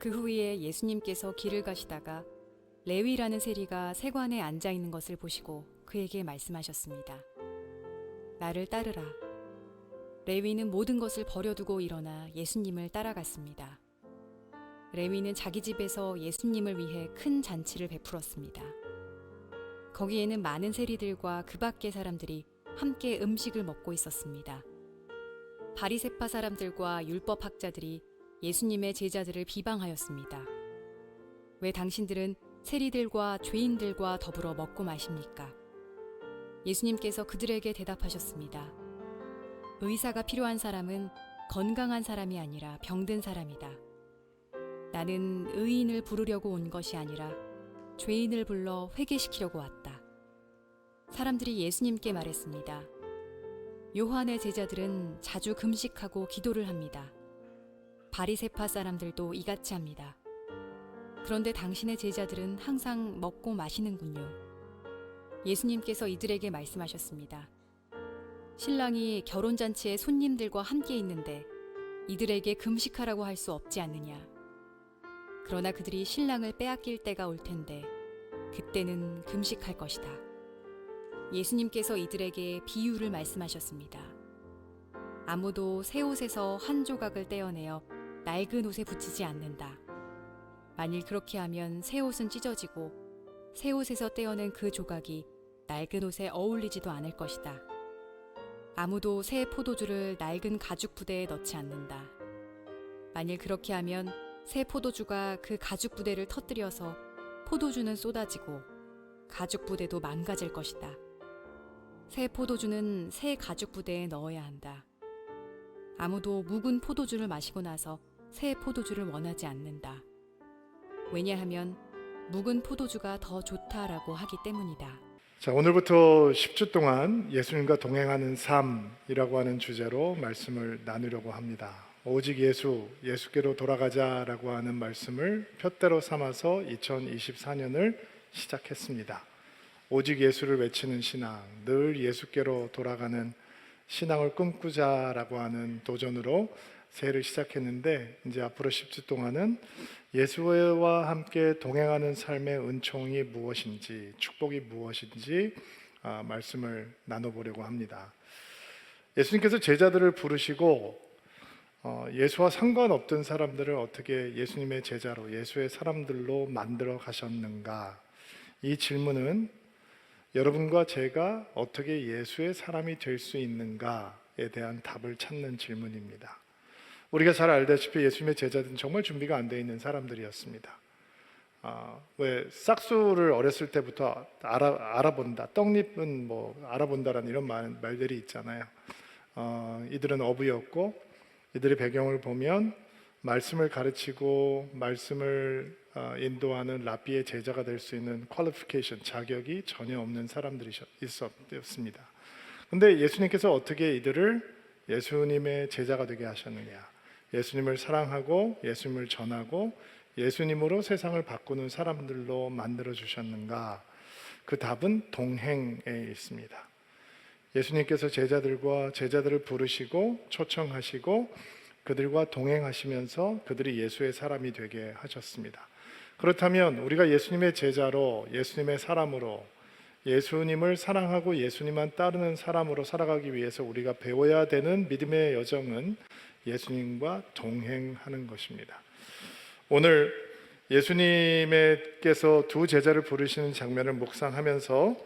그 후에 예수님께서 길을 가시다가 레위라는 세리가 세관에 앉아 있는 것을 보시고 그에게 말씀하셨습니다. 나를 따르라. 레위는 모든 것을 버려두고 일어나 예수님을 따라갔습니다. 레위는 자기 집에서 예수님을 위해 큰 잔치를 베풀었습니다. 거기에는 많은 세리들과 그 밖의 사람들이 함께 음식을 먹고 있었습니다. 바리새파 사람들과 율법학자들이 예수님의 제자들을 비방하였습니다. 왜 당신들은 세리들과 죄인들과 더불어 먹고 마십니까? 예수님께서 그들에게 대답하셨습니다. 의사가 필요한 사람은 건강한 사람이 아니라 병든 사람이다. 나는 의인을 부르려고 온 것이 아니라 죄인을 불러 회개시키려고 왔다. 사람들이 예수님께 말했습니다. 요한의 제자들은 자주 금식하고 기도를 합니다. 바리새파 사람들도 이같이 합니다. 그런데 당신의 제자들은 항상 먹고 마시는군요. 예수님께서 이들에게 말씀하셨습니다. 신랑이 결혼잔치에 손님들과 함께 있는데 이들에게 금식하라고 할 수 없지 않느냐. 그러나 그들이 신랑을 빼앗길 때가 올 텐데 그때는 금식할 것이다. 예수님께서 이들에게 비유를 말씀하셨습니다. 아무도 새 옷에서 한 조각을 떼어내어 낡은 옷에 붙이지 않는다. 만일 그렇게 하면 새 옷은 찢어지고 새 옷에서 떼어낸 그 조각이 낡은 옷에 어울리지도 않을 것이다. 아무도 새 포도주를 낡은 가죽 부대에 넣지 않는다. 만일 그렇게 하면 새 포도주가 그 가죽 부대를 터뜨려서 포도주는 쏟아지고 가죽 부대도 망가질 것이다. 새 포도주는 새 가죽 부대에 넣어야 한다. 아무도 묵은 포도주를 마시고 나서 새 포도주를 원하지 않는다. 왜냐하면 묵은 포도주가 더 좋다라고 하기 때문이다. 자, 오늘부터 10주 동안 예수님과 동행하는 삶이라고 하는 주제로 말씀을 나누려고 합니다. 오직 예수, 예수께로 돌아가자라고 하는 말씀을 푯대로 삼아서 2024년을 시작했습니다. 오직 예수를 외치는 신앙, 늘 예수께로 돌아가는 신앙을 꿈꾸자라고 하는 도전으로 새해를 시작했는데, 이제 앞으로 10주 동안은 예수와 함께 동행하는 삶의 은총이 무엇인지, 축복이 무엇인지 말씀을 나눠보려고 합니다. 예수님께서 제자들을 부르시고 예수와 상관없던 사람들을 어떻게 예수님의 제자로, 예수의 사람들로 만들어 가셨는가? 이 질문은 여러분과 제가 어떻게 예수의 사람이 될 수 있는가에 대한 답을 찾는 질문입니다. 우리가 잘 알다시피 예수님의 제자들은 정말 준비가 안 되어 있는 사람들이었습니다. 왜 싹수를 어렸을 때부터 알아본다, 떡잎은 뭐 알아본다라는 이런 말들이 있잖아요. 이들은 어부였고, 이들의 배경을 보면 말씀을 가르치고 말씀을 인도하는 랍비의 제자가 될 수 있는 퀄리피케이션, 자격이 전혀 없는 사람들이었습니다. 그런데 예수님께서 어떻게 이들을 예수님의 제자가 되게 하셨느냐? 예수님을 사랑하고 예수님을 전하고 예수님으로 세상을 바꾸는 사람들로 만들어 주셨는가? 그 답은 동행에 있습니다. 예수님께서 제자들을 부르시고 초청하시고 그들과 동행하시면서 그들이 예수의 사람이 되게 하셨습니다. 그렇다면 우리가 예수님의 제자로, 예수님의 사람으로, 예수님을 사랑하고 예수님만 따르는 사람으로 살아가기 위해서 우리가 배워야 되는 믿음의 여정은 예수님과 동행하는 것입니다. 오늘 예수님께서 두 제자를 부르시는 장면을 묵상하면서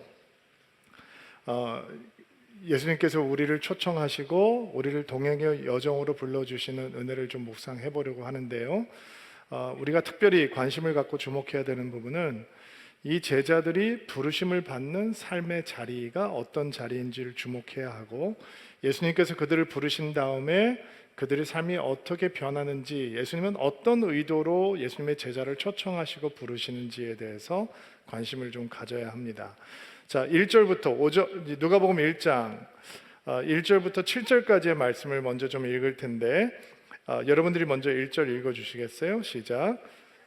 예수님께서 우리를 초청하시고 우리를 동행의 여정으로 불러주시는 은혜를 좀 묵상해 보려고 하는데요. 우리가 특별히 관심을 갖고 주목해야 되는 부분은 이 제자들이 부르심을 받는 삶의 자리가 어떤 자리인지를 주목해야 하고, 예수님께서 그들을 부르신 다음에 그들의 삶이 어떻게 변하는지, 예수님은 어떤 의도로 예수님의 제자를 초청하시고 부르시는지에 대해서 관심을 좀 가져야 합니다. 자, 1절부터 누가복음 1장 1절부터 7절까지의 말씀을 먼저 좀 읽을 텐데, 여러분들이 먼저 1절 읽어주시겠어요? 시작.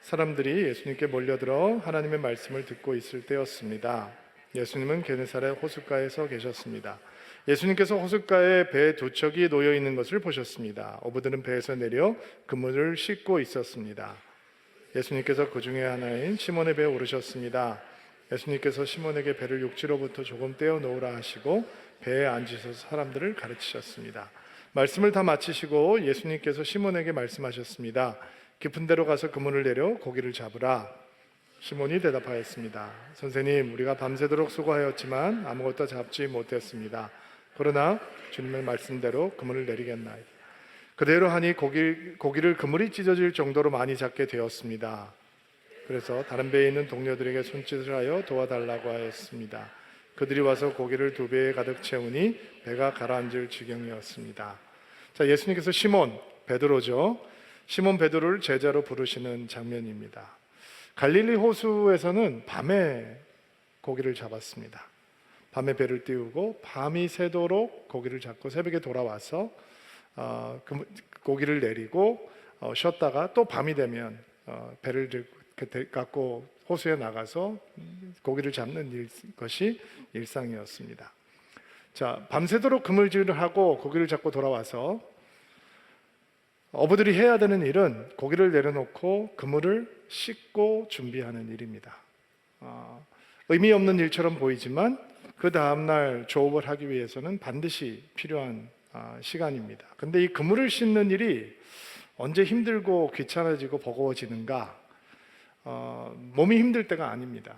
사람들이 예수님께 몰려들어 하나님의 말씀을 듣고 있을 때였습니다. 예수님은 게네사렛 호숫가에 서 계셨습니다. 예수님께서 호숫가에 배 두 척이 놓여 있는 것을 보셨습니다. 어부들은 배에서 내려 그물을 씻고 있었습니다. 예수님께서 그 중에 하나인 시몬의 배에 오르셨습니다. 예수님께서 시몬에게 배를 육지로부터 조금 떼어 놓으라 하시고 배에 앉으셔서 사람들을 가르치셨습니다. 말씀을 다 마치시고 예수님께서 시몬에게 말씀하셨습니다. 깊은 데로 가서 그물을 내려 고기를 잡으라. 시몬이 대답하였습니다. 선생님, 우리가 밤새도록 수고하였지만 아무것도 잡지 못했습니다. 그러나 주님의 말씀대로 그물을 내리겠나이다. 그대로 하니 고기를 그물이 찢어질 정도로 많이 잡게 되었습니다. 그래서 다른 배에 있는 동료들에게 손짓을 하여 도와달라고 하였습니다. 그들이 와서 고기를 2배에 가득 채우니 배가 가라앉을 지경이었습니다. 자, 예수님께서 시몬 베드로죠. 시몬 베드로를 제자로 부르시는 장면입니다. 갈릴리 호수에서는 밤에 고기를 잡았습니다. 밤에 배를 띄우고 밤이 새도록 고기를 잡고 새벽에 돌아와서 고기를 내리고 쉬었다가 또 밤이 되면 배를 갖고 호수에 나가서 고기를 잡는 것이 일상이었습니다. 자, 밤새도록 그물질을 하고 고기를 잡고 돌아와서 어부들이 해야 되는 일은 고기를 내려놓고 그물을 씻고 준비하는 일입니다. 의미 없는 일처럼 보이지만 그 다음날 조업을 하기 위해서는 반드시 필요한 시간입니다. 근데 이 그물을 씻는 일이 언제 힘들고 귀찮아지고 버거워지는가? 몸이 힘들 때가 아닙니다.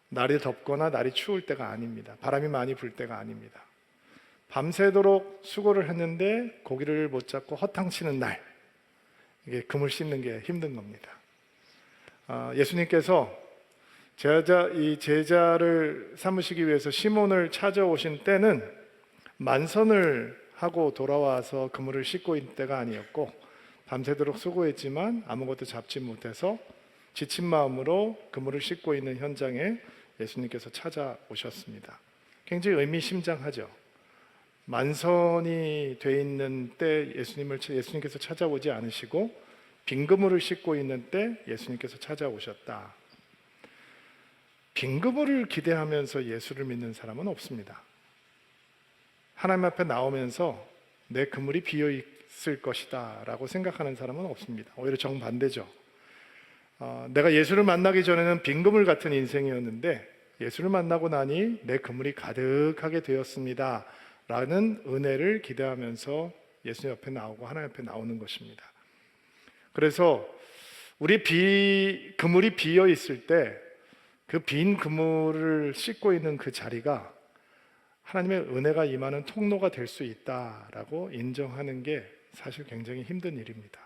날이 덥거나 날이 추울 때가 아닙니다. 바람이 많이 불 때가 아닙니다. 밤새도록 수고를 했는데 고기를 못 잡고 허탕치는 날, 이게 그물 씻는 게 힘든 겁니다. 예수님께서 이 제자를 삼으시기 위해서 시몬을 찾아오신 때는 만선을 하고 돌아와서 그물을 씻고 있는 때가 아니었고, 밤새도록 수고했지만 아무것도 잡지 못해서 지친 마음으로 그물을 씻고 있는 현장에 예수님께서 찾아오셨습니다. 굉장히 의미심장하죠. 만선이 돼 있는 때 예수님께서 찾아오지 않으시고 빈 그물을 씻고 있는 때 예수님께서 찾아오셨다. 빈 그물을 기대하면서 예수를 믿는 사람은 없습니다. 하나님 앞에 나오면서 내 그물이 비어 있을 것이다 라고 생각하는 사람은 없습니다. 오히려 정반대죠. 내가 예수를 만나기 전에는 빈 그물 같은 인생이었는데 예수를 만나고 나니 내 그물이 가득하게 되었습니다 라는 은혜를 기대하면서 예수 옆에 나오고 하나님 앞에 나오는 것입니다. 그래서 우리 그물이 비어 있을 때 그 빈 그물을 씻고 있는 그 자리가 하나님의 은혜가 임하는 통로가 될 수 있다라고 인정하는 게 사실 굉장히 힘든 일입니다.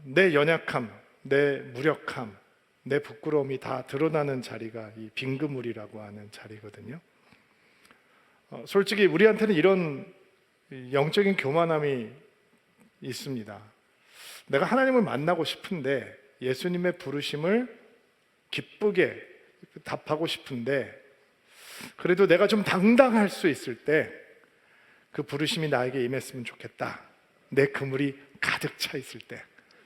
내 연약함, 내 무력함, 내 부끄러움이 다 드러나는 자리가 이 빈 그물이라고 하는 자리거든요. 솔직히 우리한테는 이런 영적인 교만함이 있습니다. 내가 하나님을 만나고 싶은데 예수님의 부르심을 기쁘게 답하고 싶은데 그래도 내가 좀 당당할 수 있을 때 그 부르심이 나에게 임했으면 좋겠다. 내 그물이 가득 차 있을 때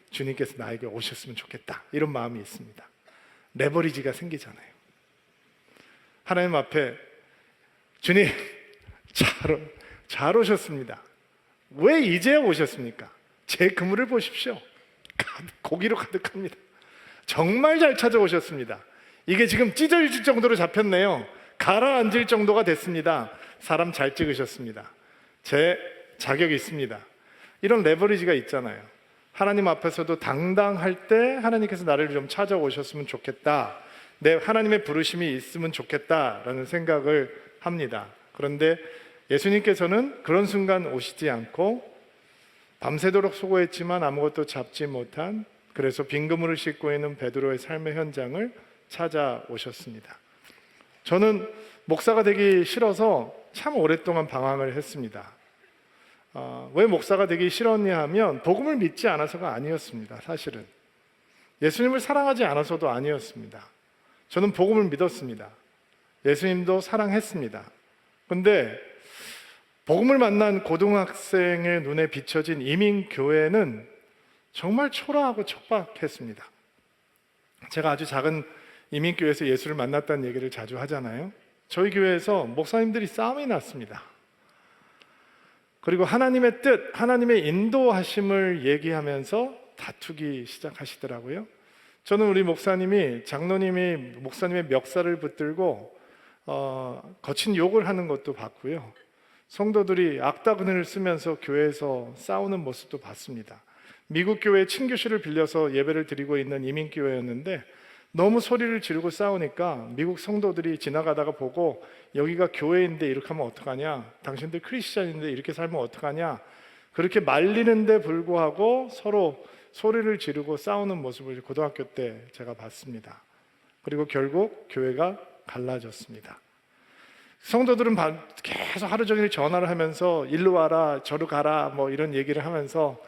주님께서 나에게 오셨으면 좋겠다. 이런 마음이 있습니다. 레버리지가 생기잖아요. 하나님 앞에 주님 잘 오셨습니다. 왜 이제 오셨습니까? 제 그물을 보십시오. 고기로 가득합니다. 정말 잘 찾아오셨습니다. 이게 지금 찢어질 정도로 잡혔네요. 가라앉을 정도가 됐습니다. 사람 잘 찍으셨습니다. 제 자격이 있습니다. 이런 레버리지가 있잖아요. 하나님 앞에서도 당당할 때 하나님께서 나를 좀 찾아오셨으면 좋겠다. 내 하나님의 부르심이 있으면 좋겠다라는 생각을 합니다. 그런데 예수님께서는 그런 순간 오시지 않고 밤새도록 수고했지만 아무것도 잡지 못한, 그래서 빈 그물을 싣고 있는 베드로의 삶의 현장을 찾아오셨습니다. 저는 목사가 되기 싫어서 참 오랫동안 방황을 했습니다. 왜 목사가 되기 싫었냐 하면 복음을 믿지 않아서가 아니었습니다. 사실은 예수님을 사랑하지 않아서도 아니었습니다. 저는 복음을 믿었습니다. 예수님도 사랑했습니다. 그런데 복음을 만난 고등학생의 눈에 비춰진 이민교회는 정말 초라하고 척박했습니다. 제가 아주 작은 이민교회에서 예수를 만났다는 얘기를 자주 하잖아요. 저희 교회에서 목사님들이 싸움이 났습니다. 그리고 하나님의 뜻, 하나님의 인도하심을 얘기하면서 다투기 시작하시더라고요. 저는 우리 목사님이 목사님의 멱살을 붙들고 거친 욕을 하는 것도 봤고요. 성도들이 악다그네를 쓰면서 교회에서 싸우는 모습도 봤습니다. 미국 교회 친교실을 빌려서 예배를 드리고 있는 이민교회였는데 너무 소리를 지르고 싸우니까 미국 성도들이 지나가다가 보고 여기가 교회인데 이렇게 하면 어떡하냐, 당신들 크리스찬인데 이렇게 살면 어떡하냐, 그렇게 말리는데 불구하고 서로 소리를 지르고 싸우는 모습을 고등학교 때 제가 봤습니다. 그리고 결국 교회가 갈라졌습니다. 성도들은 계속 하루 종일 전화를 하면서 일로 와라 저로 가라 뭐 이런 얘기를 하면서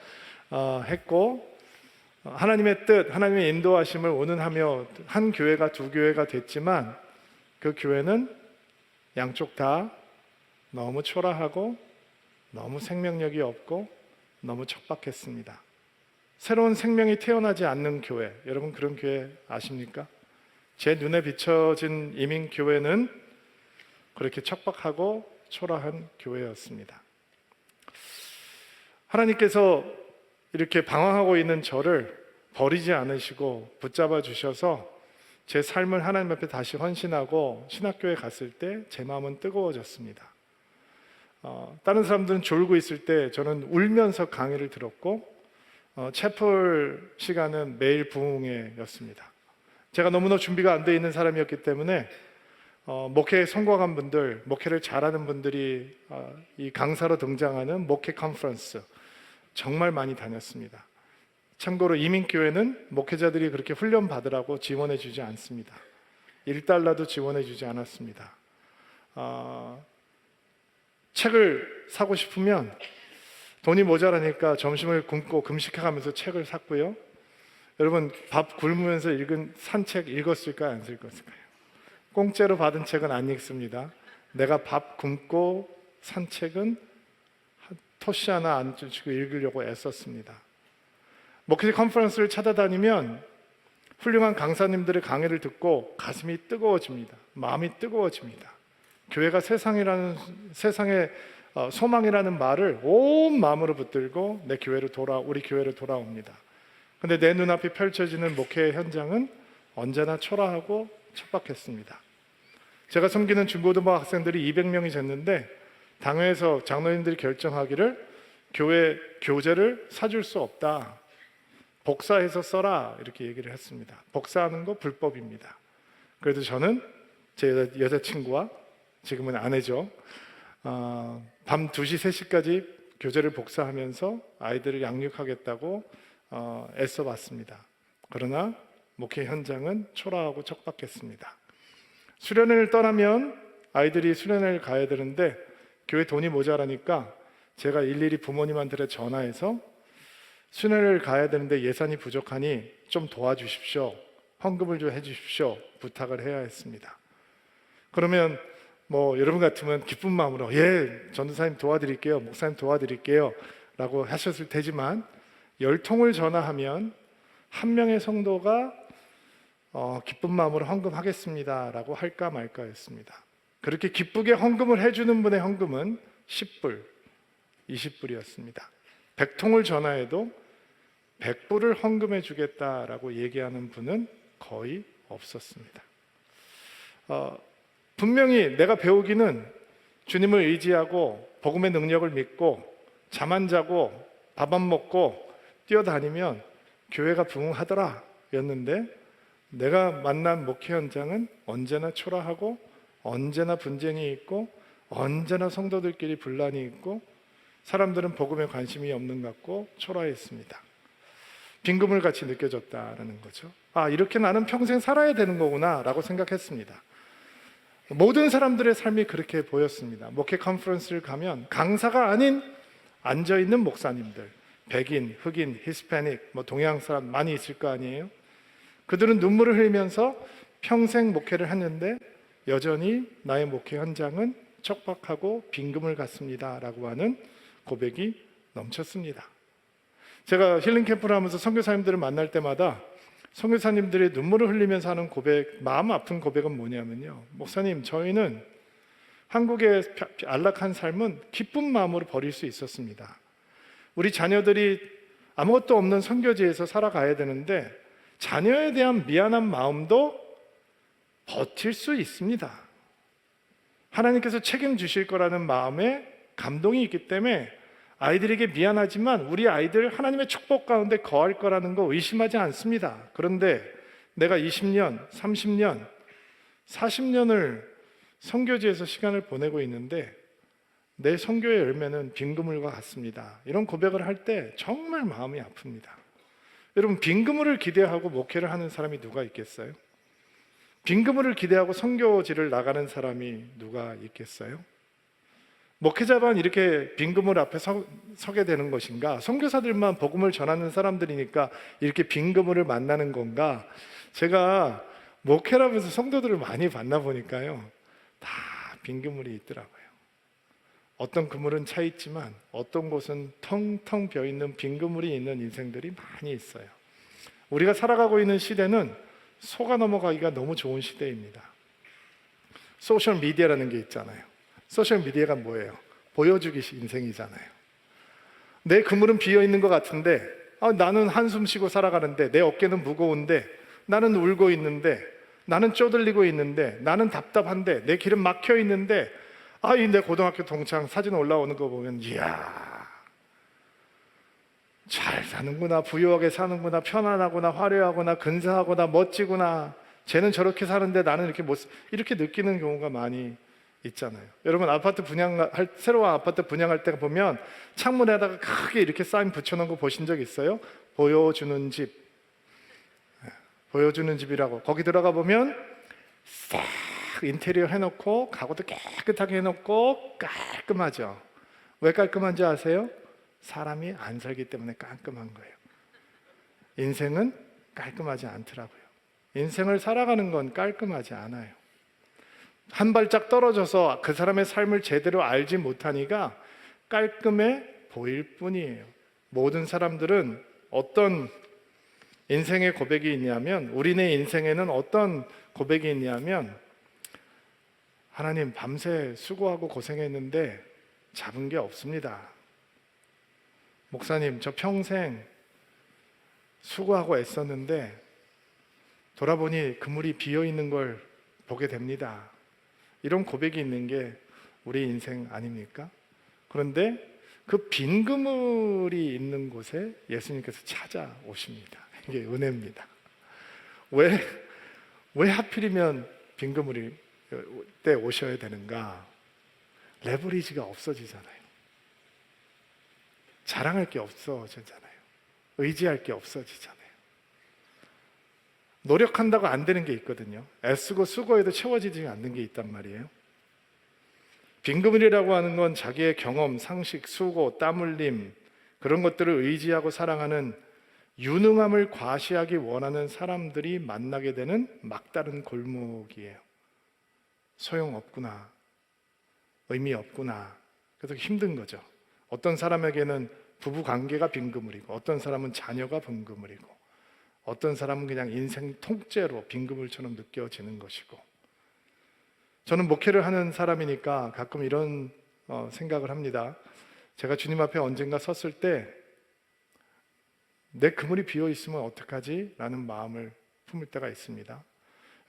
했고, 하나님의 뜻, 하나님의 인도하심을 운운하며 한 교회가 두 교회가 됐지만 그 교회는 양쪽 다 너무 초라하고 너무 생명력이 없고 너무 척박했습니다. 새로운 생명이 태어나지 않는 교회, 여러분 그런 교회 아십니까? 제 눈에 비춰진 이민교회는 그렇게 척박하고 초라한 교회였습니다. 하나님께서 이렇게 방황하고 있는 저를 버리지 않으시고 붙잡아 주셔서 제 삶을 하나님 앞에 다시 헌신하고 신학교에 갔을 때 제 마음은 뜨거워졌습니다. 다른 사람들은 졸고 있을 때 저는 울면서 강의를 들었고 채플 시간은 매일 부흥회였습니다. 제가 너무나 준비가 안 돼 있는 사람이었기 때문에 목회에 성공한 분들, 목회를 잘하는 분들이 이 강사로 등장하는 목회 컨퍼런스 정말 많이 다녔습니다. 참고로 이민교회는 목회자들이 그렇게 훈련 받으라고 지원해 주지 않습니다. 1달러도 지원해 주지 않았습니다. 책을 사고 싶으면 돈이 모자라니까 점심을 굶고 금식해가면서 책을 샀고요. 여러분 밥 굶으면서 산 책 읽었을까요? 안 읽었을까요? 공짜로 받은 책은 안 읽습니다. 내가 밥 굶고 산 책은 토시 하나 안 주시고 읽으려고 애썼습니다. 목회 컨퍼런스를 찾아다니면 훌륭한 강사님들의 강의를 듣고 가슴이 뜨거워집니다. 마음이 뜨거워집니다. 교회가 세상의 소망이라는 말을 온 마음으로 붙들고 우리 교회로 돌아옵니다. 근데 내 눈앞에 펼쳐지는 목회의 현장은 언제나 초라하고 척박했습니다. 제가 섬기는 중고등부 학생들이 200명이 됐는데 당회에서 장로님들이 결정하기를 교회 교재를 사줄 수 없다. 복사해서 써라 이렇게 얘기를 했습니다. 복사하는 거 불법입니다. 그래도 저는 제 여자친구와 지금은 아내죠. 밤 2시, 3시까지 교재를 복사하면서 아이들을 양육하겠다고 애써봤습니다. 그러나 목회 현장은 초라하고 척박했습니다. 수련회를 떠나면 아이들이 수련회를 가야 되는데 교회 돈이 모자라니까 제가 일일이 부모님한테 전화해서 수련회를 가야 되는데 예산이 부족하니 좀 도와주십시오. 헌금을 좀 해주십시오. 부탁을 해야 했습니다. 그러면 여러분 같으면 기쁜 마음으로 전도사님 도와드릴게요. 목사님 도와드릴게요. 라고 하셨을 테지만 10통을 전화하면 한 명의 성도가 기쁜 마음으로 헌금하겠습니다. 라고 할까 말까 했습니다. 그렇게 기쁘게 헌금을 해주는 분의 헌금은 10불, 20불이었습니다. 100통을 전화해도 100불을 헌금해 주겠다라고 얘기하는 분은 거의 없었습니다. 분명히 내가 배우기는 주님을 의지하고 복음의 능력을 믿고 잠 안 자고 밥 안 먹고 뛰어다니면 교회가 부흥하더라 였는데 내가 만난 목회 현장은 언제나 초라하고 언제나 분쟁이 있고 언제나 성도들끼리 분란이 있고 사람들은 복음에 관심이 없는 것 같고 초라했습니다. 빈금을 같이 느껴졌다라는 거죠. 이렇게 나는 평생 살아야 되는 거구나 라고 생각했습니다. 모든 사람들의 삶이 그렇게 보였습니다. 목회 컨퍼런스를 가면 강사가 아닌 앉아있는 목사님들, 백인, 흑인, 히스패닉, 동양 사람 많이 있을 거 아니에요? 그들은 눈물을 흘리면서 평생 목회를 했는데 여전히 나의 목회 현장은 척박하고 빈금을 갖습니다 라고 하는 고백이 넘쳤습니다. 제가 힐링 캠프를 하면서 선교사님들을 만날 때마다 선교사님들이 눈물을 흘리면서 하는 고백, 마음 아픈 고백은 뭐냐면요, 목사님, 저희는 한국의 안락한 삶은 기쁜 마음으로 버릴 수 있었습니다. 우리 자녀들이 아무것도 없는 선교지에서 살아가야 되는데 자녀에 대한 미안한 마음도 버틸 수 있습니다. 하나님께서 책임주실 거라는 마음에 감동이 있기 때문에 아이들에게 미안하지만 우리 아이들 하나님의 축복 가운데 거할 거라는 거 의심하지 않습니다. 그런데 내가 20년, 30년, 40년을 선교지에서 시간을 보내고 있는데 내 선교의 열매는 빈 그물과 같습니다. 이런 고백을 할 때 정말 마음이 아픕니다. 여러분, 빈 그물을 기대하고 목회를 하는 사람이 누가 있겠어요? 빈 그물을 기대하고 선교지를 나가는 사람이 누가 있겠어요? 목회자만 이렇게 빈 그물 앞에 서게 되는 것인가? 선교사들만 복음을 전하는 사람들이니까 이렇게 빈 그물을 만나는 건가? 제가 목회를 하면서 성도들을 많이 만나 보니까요, 다 빈 그물이 있더라고요. 어떤 그물은 차 있지만 어떤 곳은 텅텅 비어있는 빈 그물이 있는 인생들이 많이 있어요. 우리가 살아가고 있는 시대는 속아 넘어가기가 너무 좋은 시대입니다. 소셜 미디어라는 게 있잖아요. 소셜 미디어가 뭐예요? 보여주기 인생이잖아요. 내 그물은 비어있는 것 같은데 나는 한숨 쉬고 살아가는데 내 어깨는 무거운데 나는 울고 있는데 나는 쪼들리고 있는데 나는 답답한데 내 길은 막혀 있는데 내 고등학교 동창 사진 올라오는 거 보면 이야, 잘 사는구나, 부유하게 사는구나, 편안하구나, 화려하구나, 근사하구나, 멋지구나, 쟤는 저렇게 사는데 나는 이렇게 느끼는 경우가 많이 있잖아요. 여러분, 새로운 아파트 분양할 때 보면 창문에다가 크게 이렇게 사인 붙여놓은 거 보신 적 있어요? 보여주는 집, 보여주는 집이라고. 거기 들어가 보면 싹 인테리어 해놓고 가구도 깨끗하게 해놓고 깔끔하죠. 왜 깔끔한지 아세요? 사람이 안 살기 때문에 깔끔한 거예요. 인생은 깔끔하지 않더라고요. 인생을 살아가는 건 깔끔하지 않아요. 한 발짝 떨어져서 그 사람의 삶을 제대로 알지 못하니까 깔끔해 보일 뿐이에요. 모든 사람들은 어떤 인생의 고백이 있냐면, 우리네 인생에는 어떤 고백이 있냐면, 하나님, 밤새 수고하고 고생했는데 잡은 게 없습니다. 목사님, 저 평생 수고하고 애썼는데 돌아보니 그물이 비어있는 걸 보게 됩니다. 이런 고백이 있는 게 우리 인생 아닙니까? 그런데 그 빈 그물이 있는 곳에 예수님께서 찾아오십니다. 이게 은혜입니다. 왜 하필이면 빈 그물이 때 오셔야 되는가? 레버리지가 없어지잖아요. 자랑할 게 없어지잖아요. 의지할 게 없어지잖아요. 노력한다고 안 되는 게 있거든요. 애쓰고 수고해도 채워지지 않는 게 있단 말이에요. 빈 그물이라고 하는 건 자기의 경험, 상식, 수고, 땀 흘림, 그런 것들을 의지하고 사랑하는 유능함을 과시하기 원하는 사람들이 만나게 되는 막다른 골목이에요. 소용없구나, 의미 없구나, 그래서 힘든 거죠. 어떤 사람에게는 부부 관계가 빈 그물이고, 어떤 사람은 자녀가 빈 그물이고, 어떤 사람은 그냥 인생 통째로 빈 그물처럼 느껴지는 것이고. 저는 목회를 하는 사람이니까 가끔 이런 생각을 합니다. 제가 주님 앞에 언젠가 섰을 때 내 그물이 비어 있으면 어떡하지? 라는 마음을 품을 때가 있습니다.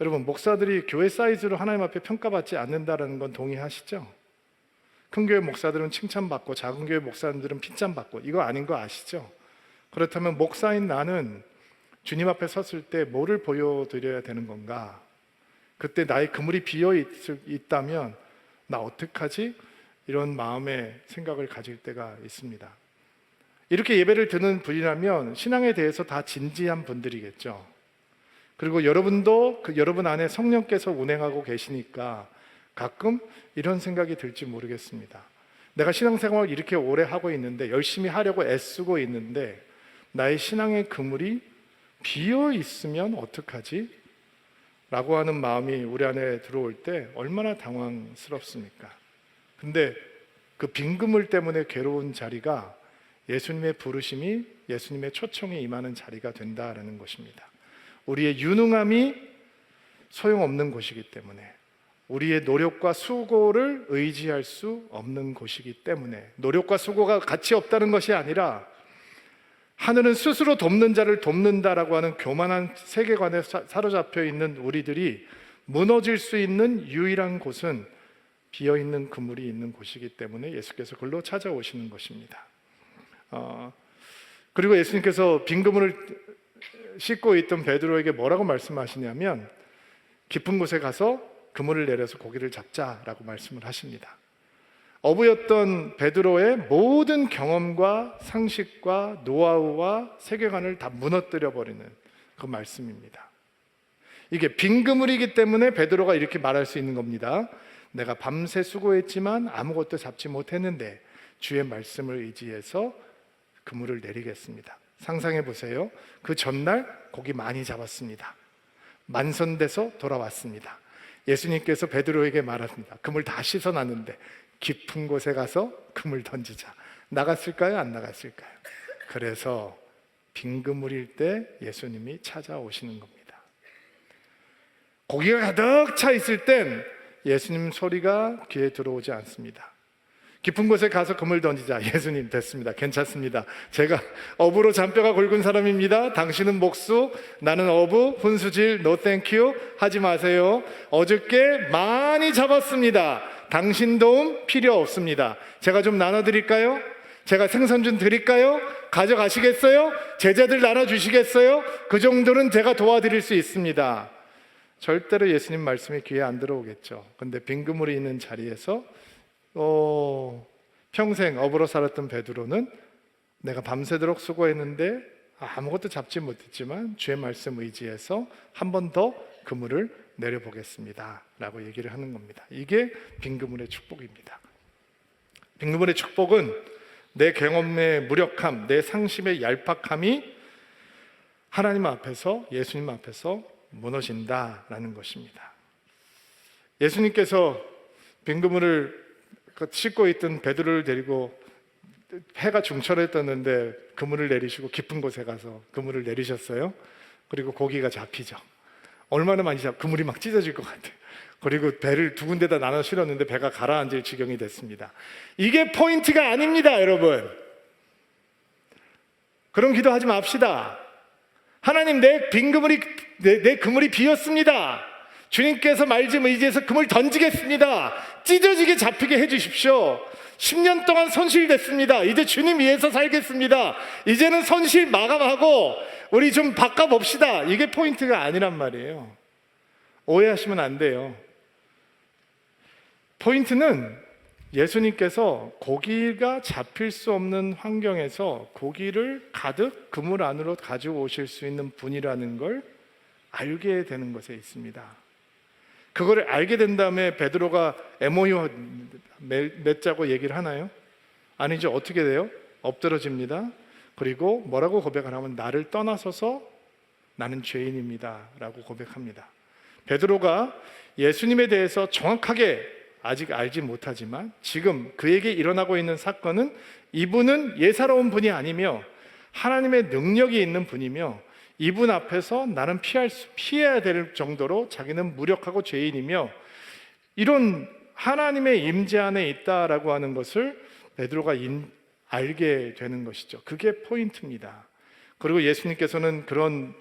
여러분, 목사들이 교회 사이즈로 하나님 앞에 평가받지 않는다는 건 동의하시죠? 큰 교회 목사들은 칭찬받고 작은 교회 목사님들은 핀잔받고, 이거 아닌 거 아시죠? 그렇다면 목사인 나는 주님 앞에 섰을 때 뭐를 보여드려야 되는 건가? 그때 나의 그물이 비어 있다면 나 어떡하지? 이런 마음의 생각을 가질 때가 있습니다. 이렇게 예배를 드는 분이라면 신앙에 대해서 다 진지한 분들이겠죠. 그리고 여러분도 여러분 안에 성령께서 운행하고 계시니까 가끔 이런 생각이 들지 모르겠습니다. 내가 신앙생활을 이렇게 오래 하고 있는데, 열심히 하려고 애쓰고 있는데 나의 신앙의 그물이 비어 있으면 어떡하지? 라고 하는 마음이 우리 안에 들어올 때 얼마나 당황스럽습니까? 근데 그 빈 그물 때문에 괴로운 자리가 예수님의 부르심이, 예수님의 초청이 임하는 자리가 된다라는 것입니다. 우리의 유능함이 소용없는 곳이기 때문에, 우리의 노력과 수고를 의지할 수 없는 곳이기 때문에, 노력과 수고가 가치 없다는 것이 아니라 하늘은 스스로 돕는 자를 돕는다라고 하는 교만한 세계관에 사로잡혀 있는 우리들이 무너질 수 있는 유일한 곳은 비어있는 그물이 있는 곳이기 때문에 예수께서 그걸로 찾아오시는 것입니다. 그리고 예수님께서 빈 그물을 씻고 있던 베드로에게 뭐라고 말씀하시냐면 깊은 곳에 가서 그물을 내려서 고기를 잡자라고 말씀을 하십니다. 어부였던 베드로의 모든 경험과 상식과 노하우와 세계관을 다 무너뜨려 버리는 그 말씀입니다. 이게 빈 그물이기 때문에 베드로가 이렇게 말할 수 있는 겁니다. 내가 밤새 수고했지만 아무것도 잡지 못했는데 주의 말씀을 의지해서 그물을 내리겠습니다. 상상해 보세요. 그 전날 고기 많이 잡았습니다. 만선돼서 돌아왔습니다. 예수님께서 베드로에게 말합니다. 그물 다 씻어놨는데 깊은 곳에 가서 그물 던지자. 나갔을까요? 안 나갔을까요? 그래서 빈 그물일 때 예수님이 찾아오시는 겁니다. 고기가 가득 차 있을 땐 예수님 소리가 귀에 들어오지 않습니다. 깊은 곳에 가서 그물 던지자. 예수님 됐습니다. 괜찮습니다. 제가 어부로 잔뼈가 굵은 사람입니다. 당신은 목수, 나는 어부, 훈수질, no thank you 하지 마세요. 어저께 많이 잡았습니다. 당신 도움 필요 없습니다. 제가 좀 나눠드릴까요? 제가 생선 좀 드릴까요? 가져가시겠어요? 제자들 나눠주시겠어요? 그 정도는 제가 도와드릴 수 있습니다. 절대로 예수님 말씀이 귀에 안 들어오겠죠. 근데 빈 그물이 있는 자리에서 평생 어부로 살았던 베드로는 내가 밤새도록 수고했는데 아무것도 잡지 못했지만 주의 말씀 의지해서 한 번 더 그물을 내려보겠습니다 라고 얘기를 하는 겁니다. 이게 빈 그물의 축복입니다. 빈 그물의 축복은 내 경험의 무력함, 내 상심의 얄팍함이 하나님 앞에서, 예수님 앞에서 무너진다라는 것입니다. 예수님께서 빈 그물을 씻고 있던 베드로를 데리고 해가 중천에 떴는데 그물을 내리시고 깊은 곳에 가서 그물을 내리셨어요. 그리고 고기가 잡히죠. 얼마나 많이 그물이 막 찢어질 것 같아요. 그리고 배를 두 군데다 나눠 실었는데 배가 가라앉을 지경이 됐습니다. 이게 포인트가 아닙니다, 여러분. 그런 기도하지 맙시다. 하나님, 내 그물이 비었습니다. 주님께서 말씀 의지해서 그물 던지겠습니다. 찢어지게 잡히게 해주십시오. 10년 동안 손실됐습니다. 이제 주님 위해서 살겠습니다. 이제는 손실 마감하고 우리 좀 바꿔봅시다. 이게 포인트가 아니란 말이에요. 오해하시면 안 돼요. 포인트는 예수님께서 고기가 잡힐 수 없는 환경에서 고기를 가득 그물 안으로 가지고 오실 수 있는 분이라는 걸 알게 되는 것에 있습니다. 그거를 알게 된 다음에 베드로가 MOU 맺자고 얘기를 하나요? 아니죠. 어떻게 돼요? 엎드러집니다. 그리고 뭐라고 고백을 하면 나를 떠나서서 나는 죄인입니다 라고 고백합니다. 베드로가 예수님에 대해서 정확하게 아직 알지 못하지만 지금 그에게 일어나고 있는 사건은 이분은 예사로운 분이 아니며 하나님의 능력이 있는 분이며 이분 앞에서 나는 피해야 될 정도로 자기는 무력하고 죄인이며 이런 하나님의 임재 안에 있다라고 하는 것을 베드로가 알게 되는 것이죠. 그게 포인트입니다. 그리고 예수님께서는 그런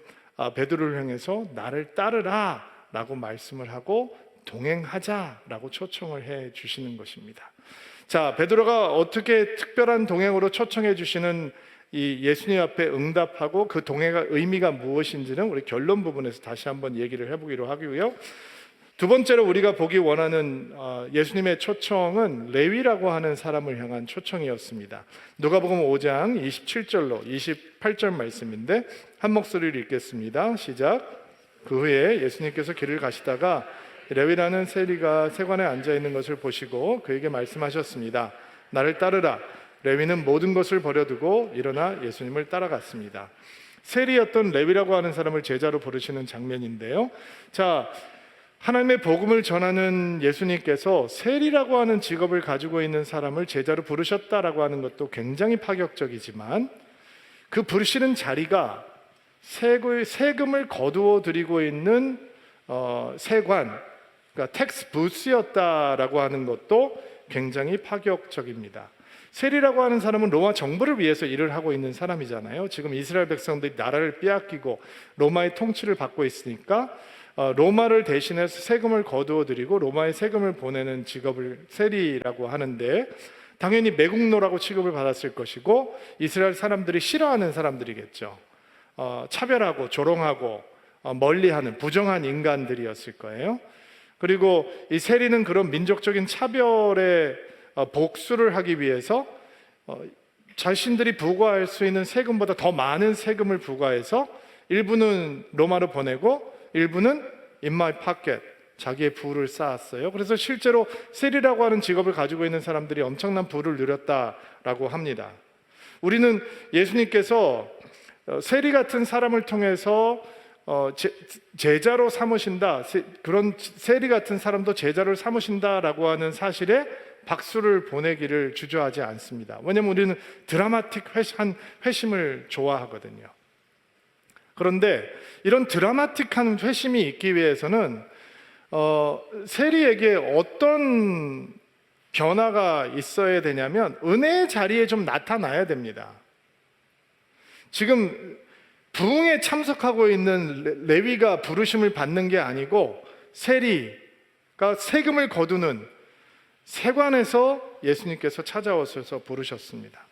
베드로를 향해서 나를 따르라 라고 말씀을 하고 동행하자라고 초청을 해 주시는 것입니다. 자, 베드로가 어떻게 특별한 동행으로 초청해 주시는 이 예수님 앞에 응답하고 그 동행의 의미가 무엇인지는 우리 결론 부분에서 다시 한번 얘기를 해보기로 하고요. 두 번째로 우리가 보기 원하는 예수님의 초청은 레위라고 하는 사람을 향한 초청이었습니다. 누가복음 5장 27절로 28절 말씀인데 한 목소리를 읽겠습니다. 시작. 그 후에 예수님께서 길을 가시다가 레위라는 세리가 세관에 앉아 있는 것을 보시고 그에게 말씀하셨습니다. 나를 따르라. 레위는 모든 것을 버려두고 일어나 예수님을 따라갔습니다. 세리였던 레위라고 하는 사람을 제자로 부르시는 장면인데요. 자, 하나님의 복음을 전하는 예수님께서 세리라고 하는 직업을 가지고 있는 사람을 제자로 부르셨다라고 하는 것도 굉장히 파격적이지만 그 부르시는 자리가 세금을 거두어 드리고 있는 세관, 그러니까 텍스 부스였다라고 하는 것도 굉장히 파격적입니다. 세리라고 하는 사람은 로마 정부를 위해서 일을 하고 있는 사람이잖아요. 지금 이스라엘 백성들이 나라를 빼앗기고 로마의 통치를 받고 있으니까 로마를 대신해서 세금을 거두어 드리고 로마에 세금을 보내는 직업을 세리라고 하는데, 당연히 매국노라고 취급을 받았을 것이고 이스라엘 사람들이 싫어하는 사람들이겠죠. 차별하고 조롱하고 멀리하는 부정한 인간들이었을 거예요. 그리고 이 세리는 그런 민족적인 차별에 복수를 하기 위해서 자신들이 부과할 수 있는 세금보다 더 많은 세금을 부과해서 일부는 로마로 보내고 일부는 in my pocket, 자기의 부를 쌓았어요. 그래서 실제로 세리라고 하는 직업을 가지고 있는 사람들이 엄청난 부를 누렸다라고 합니다. 우리는 예수님께서 세리 같은 사람을 통해서 제자로 삼으신다, 그런 세리 같은 사람도 제자를 삼으신다라고 하는 사실에 박수를 보내기를 주저하지 않습니다. 왜냐하면 우리는 드라마틱한 회심을 좋아하거든요. 그런데 이런 드라마틱한 회심이 있기 위해서는 세리에게 어떤 변화가 있어야 되냐면 은혜의 자리에 좀 나타나야 됩니다. 지금 부흥에 참석하고 있는 레위가 부르심을 받는 게 아니고 세리가 세금을 거두는 세관에서 예수님께서 찾아오셔서 부르셨습니다.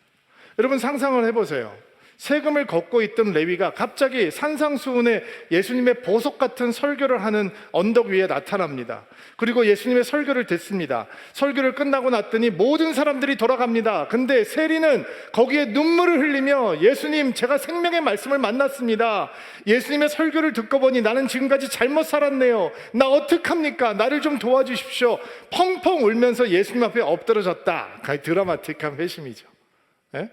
여러분 상상을 해보세요. 세금을 걷고 있던 레위가 갑자기 산상수훈에 예수님의 보석 같은 설교를 하는 언덕 위에 나타납니다. 그리고 예수님의 설교를 듣습니다. 설교를 끝나고 났더니 모든 사람들이 돌아갑니다. 근데 세리는 거기에 눈물을 흘리며 예수님, 제가 생명의 말씀을 만났습니다. 예수님의 설교를 듣고 보니 나는 지금까지 잘못 살았네요. 나 어떡합니까? 나를 좀 도와주십시오. 펑펑 울면서 예수님 앞에 엎드러졌다. 드라마틱한 회심이죠. 네?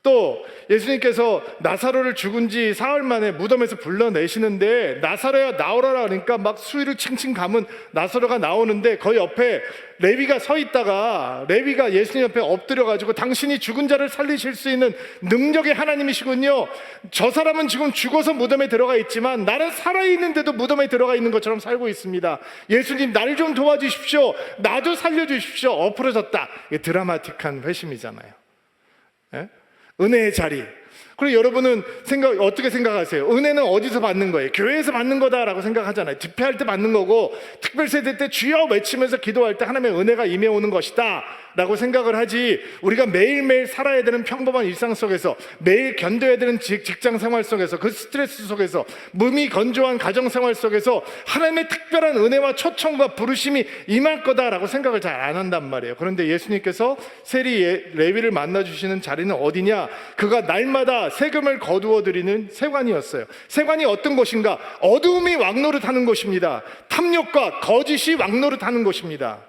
또 예수님께서 나사로를 죽은 지 사흘 만에 무덤에서 불러내시는데 나사로야 나오라라 그러니까 막 수위를 칭칭 감은 나사로가 나오는데 그 옆에 레위가 서 있다가 레위가 예수님 옆에 엎드려가지고 당신이 죽은 자를 살리실 수 있는 능력의 하나님이시군요. 저 사람은 지금 죽어서 무덤에 들어가 있지만 나는 살아있는데도 무덤에 들어가 있는 것처럼 살고 있습니다. 예수님, 나를 좀 도와주십시오. 나도 살려주십시오. 엎어졌다. 이게 드라마틱한 회심이잖아요. 예? 은혜의 자리. 그리고 여러분은 어떻게 생각하세요? 은혜는 어디서 받는 거예요? 교회에서 받는 거다라고 생각하잖아요. 집회할 때 받는 거고, 특별세대 때 주여 외치면서 기도할 때 하나님의 은혜가 임해오는 것이다 라고 생각을 하지, 우리가 매일매일 살아야 되는 평범한 일상 속에서, 매일 견뎌야 되는 직장 생활 속에서, 그 스트레스 속에서, 몸이 건조한 가정 생활 속에서 하나님의 특별한 은혜와 초청과 부르심이 임할 거다라고 생각을 잘 안 한단 말이에요. 그런데 예수님께서 세리 레위를 만나주시는 자리는 어디냐? 그가 날마다 세금을 거두어 드리는 세관이었어요. 세관이 어떤 곳인가? 어두움이 왕노릇하는 곳입니다. 탐욕과 거짓이 왕노릇하는 곳입니다.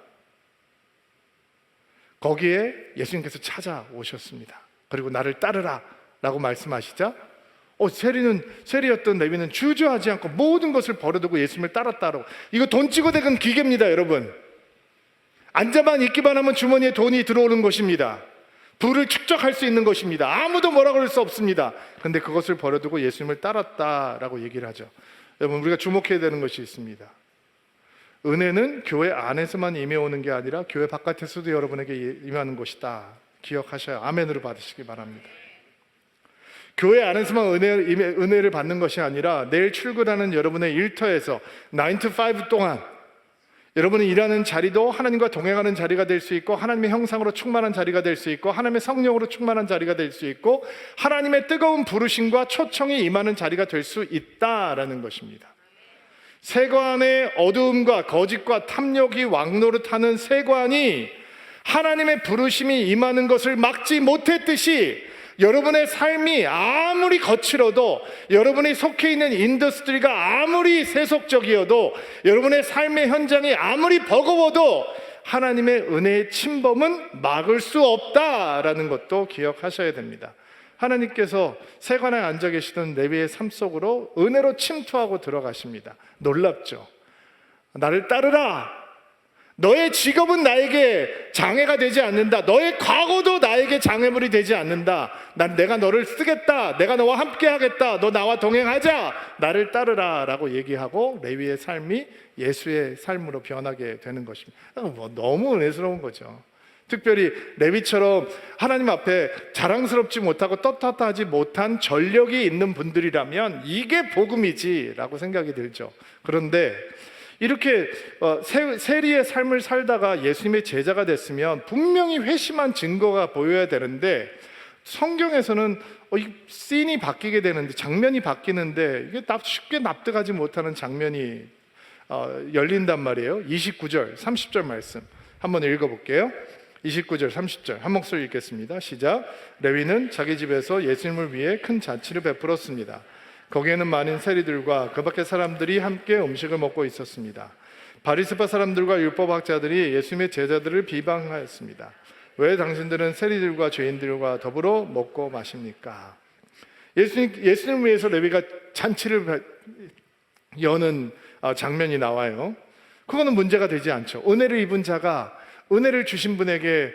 거기에 예수님께서 찾아오셨습니다. 그리고 나를 따르라 라고 말씀하시자 세리였던 레위는 주저하지 않고 모든 것을 버려두고 예수님을 따랐다라고. 이거 돈 찍어대는 기계입니다, 여러분. 앉아만 있기만 하면 주머니에 돈이 들어오는 것입니다. 부를 축적할 수 있는 것입니다. 아무도 뭐라 그럴 수 없습니다. 그런데 그것을 버려두고 예수님을 따랐다라고 얘기를 하죠. 여러분, 우리가 주목해야 되는 것이 있습니다. 은혜는 교회 안에서만 임해오는 게 아니라 교회 바깥에서도 여러분에게 임하는 것이다. 기억하셔야 아멘으로 받으시기 바랍니다. 교회 안에서만 은혜를 받는 것이 아니라 내일 출근하는 여러분의 일터에서 9 to 5 동안 여러분이 일하는 자리도 하나님과 동행하는 자리가 될 수 있고, 하나님의 형상으로 충만한 자리가 될 수 있고, 하나님의 성령으로 충만한 자리가 될 수 있고, 하나님의 뜨거운 부르심과 초청이 임하는 자리가 될 수 있다라는 것입니다. 세관의 어두움과 거짓과 탐욕이 왕노릇하는 세관이 하나님의 부르심이 임하는 것을 막지 못했듯이, 여러분의 삶이 아무리 거칠어도, 여러분이 속해 있는 인더스트리가 아무리 세속적이어도, 여러분의 삶의 현장이 아무리 버거워도 하나님의 은혜의 침범은 막을 수 없다라는 것도 기억하셔야 됩니다. 하나님께서 세관에 앉아 계시던 레위의 삶 속으로 은혜로 침투하고 들어가십니다. 놀랍죠? 나를 따르라. 너의 직업은 나에게 장애가 되지 않는다. 너의 과거도 나에게 장애물이 되지 않는다. 내가 너를 쓰겠다. 내가 너와 함께 하겠다. 너 나와 동행하자. 나를 따르라 라고 얘기하고 레위의 삶이 예수의 삶으로 변하게 되는 것입니다. 너무 은혜스러운 거죠. 특별히 레위처럼 하나님 앞에 자랑스럽지 못하고 떳떳하지 못한 전력이 있는 분들이라면 이게 복음이지라고 생각이 들죠. 그런데 이렇게 세리의 삶을 살다가 예수님의 제자가 됐으면 분명히 회심한 증거가 보여야 되는데, 성경에서는 이 씬이 바뀌게 되는데, 장면이 바뀌는데 이게 쉽게 납득하지 못하는 장면이 열린단 말이에요. 29절 30절 말씀 한번 읽어볼게요. 29절 30절 한 목소리 읽겠습니다. 시작. 레위는 자기 집에서 예수님을 위해 큰 잔치를 베풀었습니다. 거기에는 많은 세리들과 그 밖의 사람들이 함께 음식을 먹고 있었습니다. 바리새파 사람들과 율법학자들이 예수님의 제자들을 비방하였습니다. 왜 당신들은 세리들과 죄인들과 더불어 먹고 마십니까? 예수님을 위해서 레위가 잔치를 여는 장면이 나와요. 그거는 문제가 되지 않죠. 은혜를 입은 자가 은혜를 주신 분에게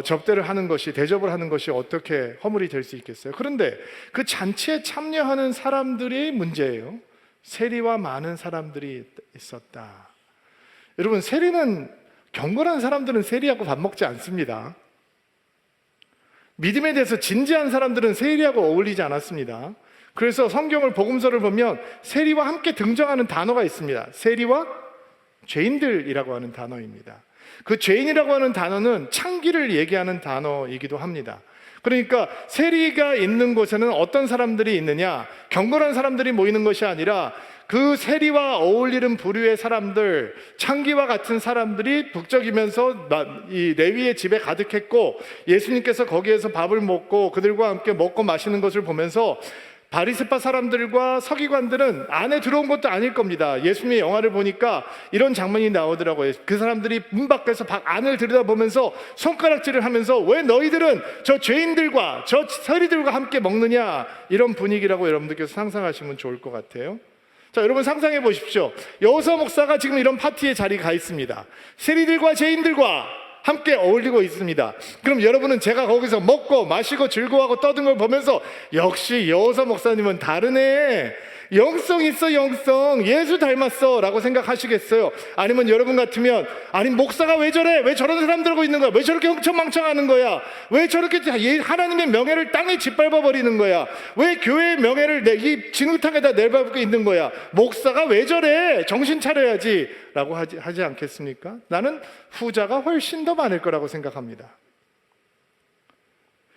접대를 하는 것이, 대접을 하는 것이 어떻게 허물이 될 수 있겠어요? 그런데 그 잔치에 참여하는 사람들이 문제예요. 세리와 많은 사람들이 있었다. 여러분, 경건한 사람들은 세리하고 밥 먹지 않습니다. 믿음에 대해서 진지한 사람들은 세리하고 어울리지 않았습니다. 그래서 성경을, 복음서를 보면 세리와 함께 등장하는 단어가 있습니다. 세리와 죄인들이라고 하는 단어입니다. 그 죄인이라고 하는 단어는 창기를 얘기하는 단어이기도 합니다. 그러니까 세리가 있는 곳에는 어떤 사람들이 있느냐, 경건한 사람들이 모이는 것이 아니라 그 세리와 어울리는 부류의 사람들, 창기와 같은 사람들이 북적이면서 이 레위의 집에 가득했고, 예수님께서 거기에서 밥을 먹고 그들과 함께 먹고 마시는 것을 보면서 바리새파 사람들과 서기관들은 안에 들어온 것도 아닐 겁니다. 예수님의 영화를 보니까 이런 장면이 나오더라고요. 그 사람들이 문 밖에서 안을 들여다보면서 손가락질을 하면서 왜 너희들은 저 죄인들과 저 세리들과 함께 먹느냐, 이런 분위기라고 여러분들께서 상상하시면 좋을 것 같아요. 자, 여러분 상상해 보십시오. 여호사 목사가 지금 이런 파티에 자리에 가 있습니다. 세리들과 죄인들과 함께 어울리고 있습니다. 그럼 여러분은 제가 거기서 먹고 마시고 즐거워하고 떠든 걸 보면서 역시 여호사 목사님은 다르네, 영성 있어, 영성, 예수 닮았어 라고 생각하시겠어요? 아니면 여러분 같으면, 아니 목사가 왜 저래? 왜 저런 사람들하고 있는 거야? 왜 저렇게 흥청망청하는 거야? 왜 저렇게 하나님의 명예를 땅에 짓밟아 버리는 거야? 왜 교회의 명예를 이 진흙탕에다 내밟고 있는 거야? 목사가 왜 저래? 정신 차려야지 라고 하지 않겠습니까? 나는 후자가 훨씬 더 많을 거라고 생각합니다.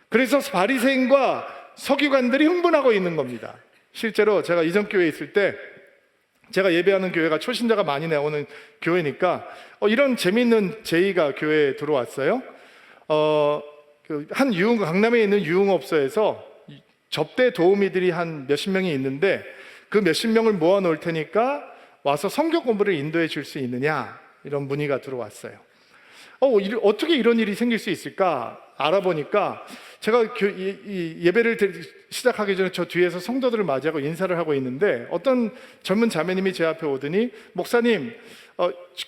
그래서 바리새인과 서기관들이 흥분하고 있는 겁니다. 실제로 제가 이전 교회에 있을 때, 제가 예배하는 교회가 초신자가 많이 나오는 교회니까 이런 재미있는 제의가 교회에 들어왔어요. 한 강남에 있는 유흥업소에서 접대 도우미들이 한 몇십 명이 있는데, 그 몇십 명을 모아 놓을 테니까 와서 성경 공부를 인도해 줄 수 있느냐, 이런 문의가 들어왔어요. 어떻게 이런 일이 생길 수 있을까 알아보니까, 제가 예배를 시작하기 전에 저 뒤에서 성도들을 맞이하고 인사를 하고 있는데, 어떤 젊은 자매님이 제 앞에 오더니, 목사님,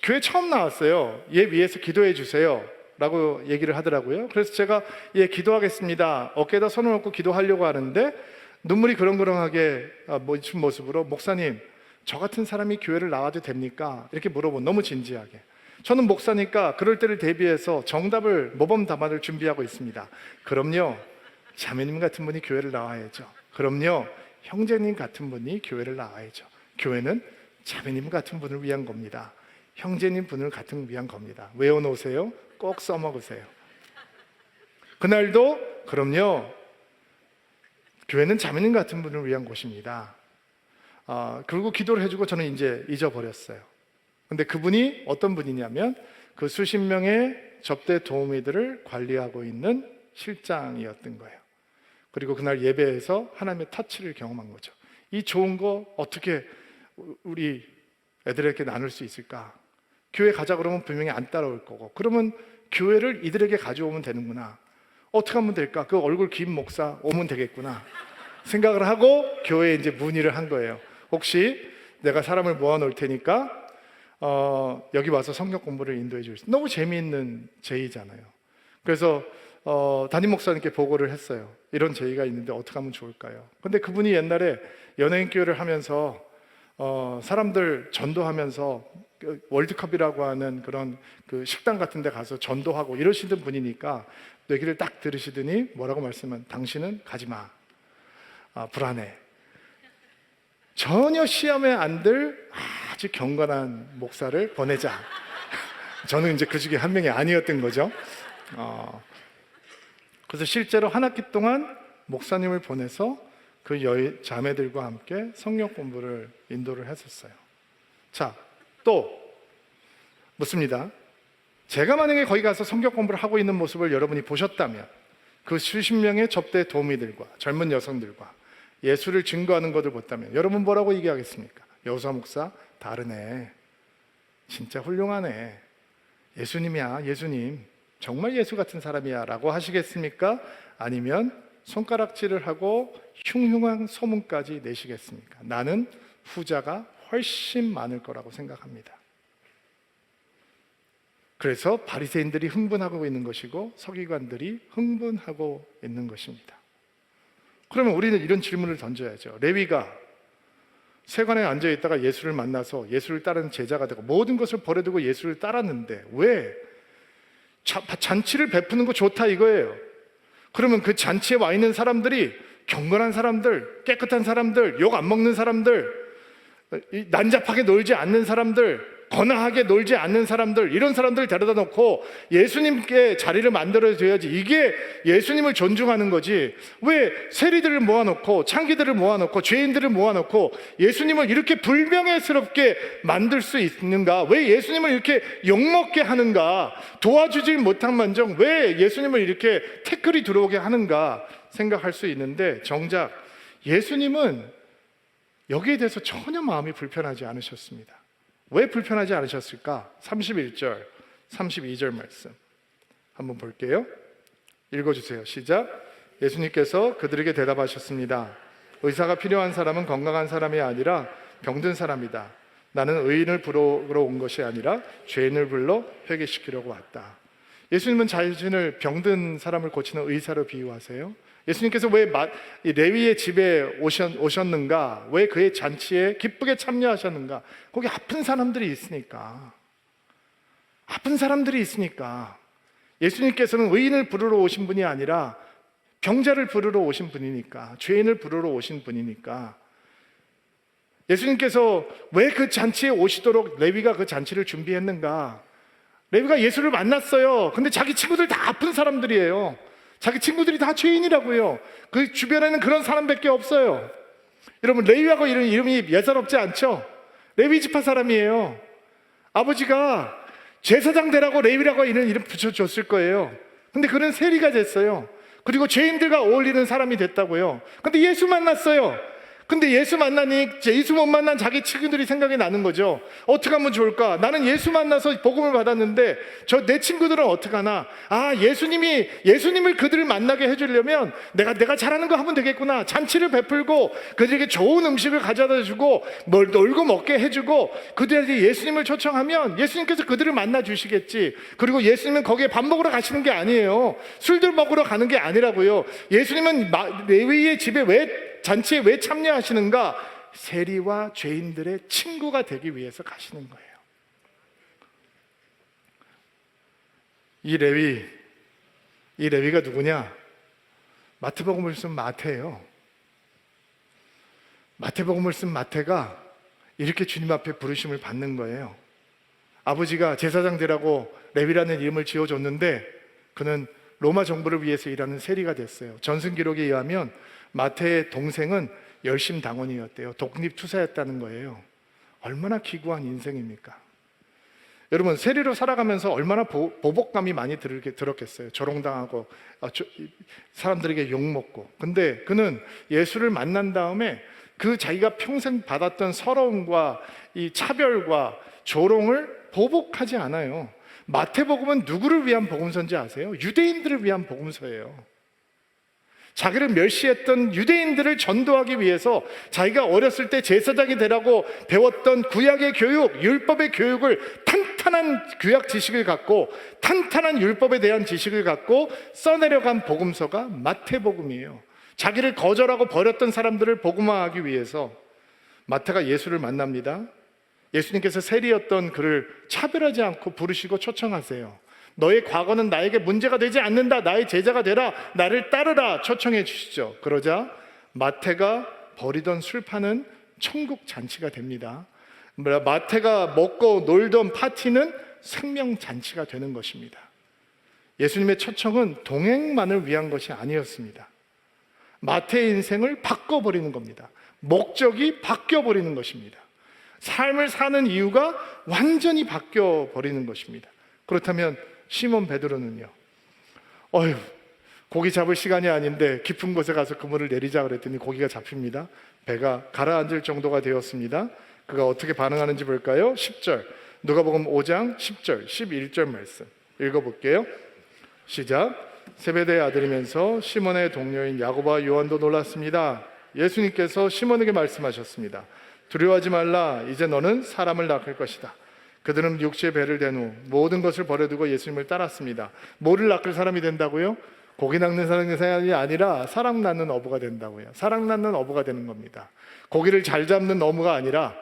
교회 처음 나왔어요. 얘 위해서 기도해 주세요 라고 얘기를 하더라고요. 그래서 제가 예, 기도하겠습니다, 어깨에다 손을 얹고 기도하려고 하는데, 눈물이 그렁그렁하게 묻힌 모습으로, 목사님, 저 같은 사람이 교회를 나와도 됩니까? 이렇게 물어본, 너무 진지하게. 저는 목사니까 그럴 때를 대비해서 정답을, 모범 답안을 준비하고 있습니다. 그럼요, 자매님 같은 분이 교회를 나와야죠. 그럼요, 형제님 같은 분이 교회를 나와야죠. 교회는 자매님 같은 분을 위한 겁니다. 형제님 분을 위한 겁니다. 외워놓으세요. 꼭 써먹으세요. 그날도 그럼요, 교회는 자매님 같은 분을 위한 곳입니다. 그리고 기도를 해주고 저는 이제 잊어버렸어요. 근데 그분이 어떤 분이냐면, 그 수십 명의 접대 도우미들을 관리하고 있는 실장이었던 거예요. 그리고 그날 예배에서 하나님의 터치를 경험한 거죠. 이 좋은 거 어떻게 우리 애들에게 나눌 수 있을까? 교회 가자 그러면 분명히 안 따라올 거고, 그러면 교회를 이들에게 가져오면 되는구나. 어떻게 하면 될까? 그 얼굴 긴 목사 오면 되겠구나 생각을 하고 교회에 이제 문의를 한 거예요. 혹시 내가 사람을 모아놓을 테니까 여기 와서 성경 공부를 인도해 줄 수 있어요. 너무 재미있는 제의잖아요. 그래서 담임 목사님께 보고를 했어요. 이런 제의가 있는데 어떻게 하면 좋을까요? 근데 그분이 옛날에 연예인 교회를 하면서 사람들 전도하면서 그 월드컵이라고 하는 그런 그 식당 같은 데 가서 전도하고 이러시던 분이니까 얘기를 딱 들으시더니 뭐라고 말씀하면 당신은 가지마. 불안해. 전혀 시험에 안 들 아주 경건한 목사를 보내자. 저는 이제 그 중에 한 명이 아니었던 거죠. 그래서 실제로 한 학기 동안 목사님을 보내서 그 자매들과 함께 성경 공부를 인도를 했었어요. 자, 또 묻습니다. 제가 만약에 거기 가서 성경 공부를 하고 있는 모습을 여러분이 보셨다면 그 수십 명의 접대 도우미들과 젊은 여성들과 예수를 증거하는 것을 봤다면 여러분 뭐라고 얘기하겠습니까? 여호사 목사 다르네. 진짜 훌륭하네. 예수님이야, 예수님. 정말 예수 같은 사람이야 라고 하시겠습니까? 아니면 손가락질을 하고 흉흉한 소문까지 내시겠습니까? 나는 후자가 훨씬 많을 거라고 생각합니다. 그래서 바리새인들이 흥분하고 있는 것이고 서기관들이 흥분하고 있는 것입니다. 그러면 우리는 이런 질문을 던져야죠. 레위가 세관에 앉아 있다가 예수를 만나서 예수를 따르는 제자가 되고 모든 것을 버려두고 예수를 따랐는데 왜 잔치를 베푸는 거 좋다 이거예요. 그러면 그 잔치에 와 있는 사람들이 경건한 사람들, 깨끗한 사람들, 욕 안 먹는 사람들, 난잡하게 놀지 않는 사람들, 거나하게 놀지 않는 사람들, 이런 사람들을 데려다 놓고 예수님께 자리를 만들어줘야지. 이게 예수님을 존중하는 거지. 왜 세리들을 모아놓고 창기들을 모아놓고 죄인들을 모아놓고 예수님을 이렇게 불명예스럽게 만들 수 있는가? 왜 예수님을 이렇게 욕먹게 하는가? 도와주지 못한 만정 왜 예수님을 이렇게 태클이 들어오게 하는가 생각할 수 있는데, 정작 예수님은 여기에 대해서 전혀 마음이 불편하지 않으셨습니다. 왜 불편하지 않으셨을까? 31절, 32절 말씀 한번 볼게요. 읽어주세요. 시작. 예수님께서 그들에게 대답하셨습니다. 의사가 필요한 사람은 건강한 사람이 아니라 병든 사람이다. 나는 의인을 부르러 온 것이 아니라 죄인을 불러 회개시키려고 왔다. 예수님은 자신을 병든 사람을 고치는 의사로 비유하세요. 예수님께서 왜 레위의 집에 오셨는가? 왜 그의 잔치에 기쁘게 참여하셨는가? 거기 아픈 사람들이 있으니까. 아픈 사람들이 있으니까. 예수님께서는 의인을 부르러 오신 분이 아니라 병자를 부르러 오신 분이니까, 죄인을 부르러 오신 분이니까. 예수님께서 왜 그 잔치에 오시도록 레위가 그 잔치를 준비했는가? 레위가 예수를 만났어요. 근데 자기 친구들 다 아픈 사람들이에요. 자기 친구들이 다 죄인이라고요. 그 주변에는 그런 사람밖에 없어요. 여러분, 레위하고 이런 이름이 예사롭지 않죠? 레위 지파 사람이에요. 아버지가 제사장 되라고 레위라고 이런 이름 붙여줬을 거예요. 근데 그는 세리가 됐어요. 그리고 죄인들과 어울리는 사람이 됐다고요. 근데 예수 만났어요. 근데 예수 만나니 예수 못 만난 자기 친구들이 생각이 나는 거죠. 어떻게 하면 좋을까? 나는 예수 만나서 복음을 받았는데 내 친구들은 어떻게 하나? 예수님을 그들을 만나게 해주려면 내가 잘하는 거 하면 되겠구나. 잔치를 베풀고 그들에게 좋은 음식을 가져다 주고 놀고 먹게 해주고 그들에게 예수님을 초청하면 예수님께서 그들을 만나 주시겠지. 그리고 예수님은 거기에 밥 먹으러 가시는 게 아니에요. 술들 먹으러 가는 게 아니라고요. 예수님은 레위의 집에 잔치에 왜 참여하시는가? 세리와 죄인들의 친구가 되기 위해서 가시는 거예요. 이 레위가 누구냐? 마태복음을 쓴 마태예요. 마태복음을 쓴 마태가 이렇게 주님 앞에 부르심을 받는 거예요. 아버지가 제사장 되라고 레위라는 이름을 지어줬는데 그는 로마 정부를 위해서 일하는 세리가 됐어요. 전승 기록에 의하면 마태의 동생은 열심당원이었대요. 독립투사였다는 거예요. 얼마나 기구한 인생입니까? 여러분, 세리로 살아가면서 얼마나 보복감이 많이 들었겠어요. 조롱당하고 사람들에게 욕먹고. 근데 그는 예수를 만난 다음에 그 자기가 평생 받았던 서러움과 이 차별과 조롱을 보복하지 않아요. 마태복음은 누구를 위한 복음서인지 아세요? 유대인들을 위한 복음서예요. 자기를 멸시했던 유대인들을 전도하기 위해서 자기가 어렸을 때 제사장이 되라고 배웠던 구약의 교육, 율법의 교육을 탄탄한 구약 지식을 갖고 탄탄한 율법에 대한 지식을 갖고 써내려간 복음서가 마태복음이에요. 자기를 거절하고 버렸던 사람들을 복음화하기 위해서 마태가 예수를 만납니다. 예수님께서 세리였던 그를 차별하지 않고 부르시고 초청하세요. 너의 과거는 나에게 문제가 되지 않는다. 나의 제자가 되라. 나를 따르라. 초청해 주시죠. 그러자 마태가 버리던 술판은 천국 잔치가 됩니다. 마태가 먹고 놀던 파티는 생명 잔치가 되는 것입니다. 예수님의 초청은 동행만을 위한 것이 아니었습니다. 마태의 인생을 바꿔버리는 겁니다. 목적이 바뀌어버리는 것입니다. 삶을 사는 이유가 완전히 바뀌어버리는 것입니다. 그렇다면 시몬 베드로는요, 고기 잡을 시간이 아닌데 깊은 곳에 가서 그물을 내리자 그랬더니 고기가 잡힙니다. 배가 가라앉을 정도가 되었습니다. 그가 어떻게 반응하는지 볼까요? 10절, 누가복음 5장 10절, 11절 말씀 읽어볼게요. 시작. 세베대의 아들이면서 시몬의 동료인 야고보와 요한도 놀랐습니다. 예수님께서 시몬에게 말씀하셨습니다. 두려워하지 말라. 이제 너는 사람을 낚을 것이다. 그들은 육지에 배를 댄 후 모든 것을 버려두고 예수님을 따랐습니다. 뭐를 낚을 사람이 된다고요? 고기 낚는 사람이 아니라 사람 낚는 어부가 된다고요. 사람 낚는 어부가 되는 겁니다. 고기를 잘 잡는 어부가 아니라,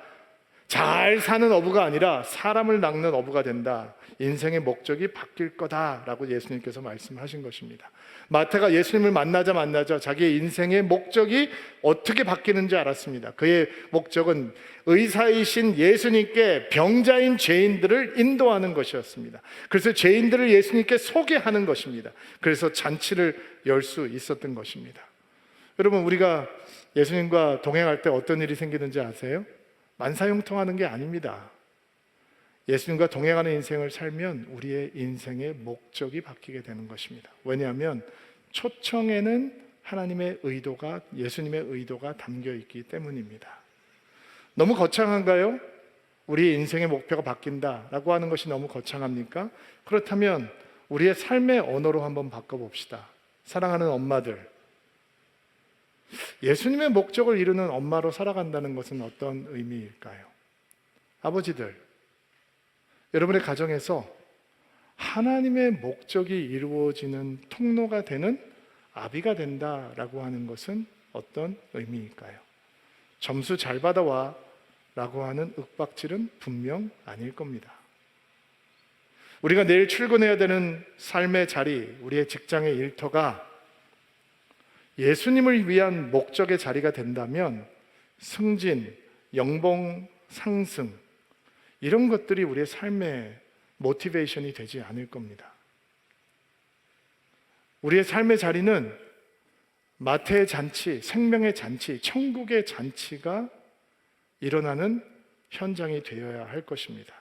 잘 사는 어부가 아니라 사람을 낚는 어부가 된다. 인생의 목적이 바뀔 거다라고 예수님께서 말씀하신 것입니다. 마태가 예수님을 만나자 자기의 인생의 목적이 어떻게 바뀌는지 알았습니다. 그의 목적은 의사이신 예수님께 병자인 죄인들을 인도하는 것이었습니다. 그래서 죄인들을 예수님께 소개하는 것입니다. 그래서 잔치를 열 수 있었던 것입니다. 여러분, 우리가 예수님과 동행할 때 어떤 일이 생기는지 아세요? 만사형통하는 게 아닙니다. 예수님과 동행하는 인생을 살면 우리의 인생의 목적이 바뀌게 되는 것입니다. 왜냐하면 초청에는 하나님의 의도가, 예수님의 의도가 담겨 있기 때문입니다. 너무 거창한가요? 우리 인생의 목표가 바뀐다라고 하는 것이 너무 거창합니까? 그렇다면 우리의 삶의 언어로 한번 바꿔봅시다. 사랑하는 엄마들, 예수님의 목적을 이루는 엄마로 살아간다는 것은 어떤 의미일까요? 아버지들, 여러분의 가정에서 하나님의 목적이 이루어지는 통로가 되는 아비가 된다라고 하는 것은 어떤 의미일까요? 점수 잘 받아와 라고 하는 윽박질은 분명 아닐 겁니다. 우리가 내일 출근해야 되는 삶의 자리, 우리의 직장의 일터가 예수님을 위한 목적의 자리가 된다면 승진, 연봉 상승, 이런 것들이 우리의 삶의 모티베이션이 되지 않을 겁니다. 우리의 삶의 자리는 마태의 잔치, 생명의 잔치, 천국의 잔치가 일어나는 현장이 되어야 할 것입니다.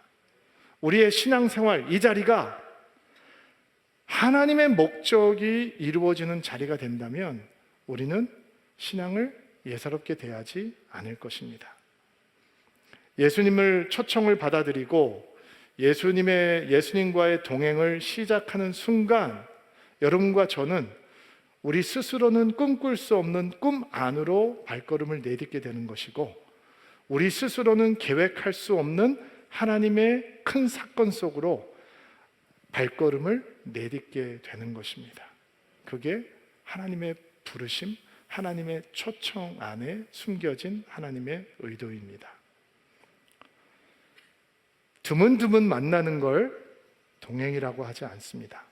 우리의 신앙생활, 이 자리가 하나님의 목적이 이루어지는 자리가 된다면 우리는 신앙을 예사롭게 대하지 않을 것입니다. 예수님을 초청을 받아들이고 예수님과의 동행을 시작하는 순간 여러분과 저는 우리 스스로는 꿈꿀 수 없는 꿈 안으로 발걸음을 내딛게 되는 것이고, 우리 스스로는 계획할 수 없는 하나님의 큰 사건 속으로 발걸음을 내딛게 되는 것입니다. 그게 하나님의 부르심, 하나님의 초청 안에 숨겨진 하나님의 의도입니다. 드문드문 만나는 걸 동행이라고 하지 않습니다.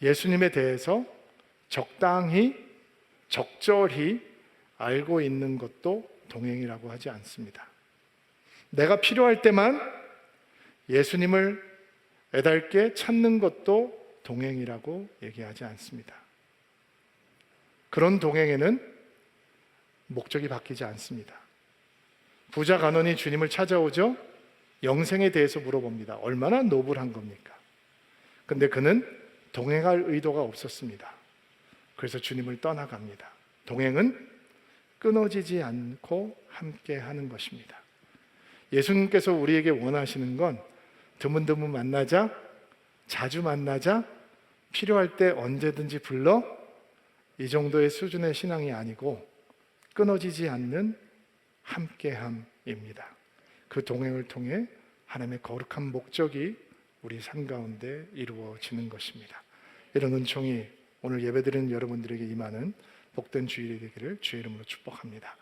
예수님에 대해서 적당히, 적절히 알고 있는 것도 동행이라고 하지 않습니다. 내가 필요할 때만 예수님을 애달게 찾는 것도 동행이라고 얘기하지 않습니다. 그런 동행에는 목적이 바뀌지 않습니다. 부자 간원이 주님을 찾아오죠. 영생에 대해서 물어봅니다. 얼마나 노블한 겁니까? 근데 그는 동행할 의도가 없었습니다. 그래서 주님을 떠나갑니다. 동행은 끊어지지 않고 함께 하는 것입니다. 예수님께서 우리에게 원하시는 건 드문드문 만나자, 자주 만나자, 필요할 때 언제든지 불러, 이 정도의 수준의 신앙이 아니고 끊어지지 않는 함께함입니다. 그 동행을 통해 하나님의 거룩한 목적이 우리 삶 가운데 이루어지는 것입니다. 이런 은총이 오늘 예배드리는 여러분들에게 임하는 복된 주일이 되기를 주의 이름으로 축복합니다.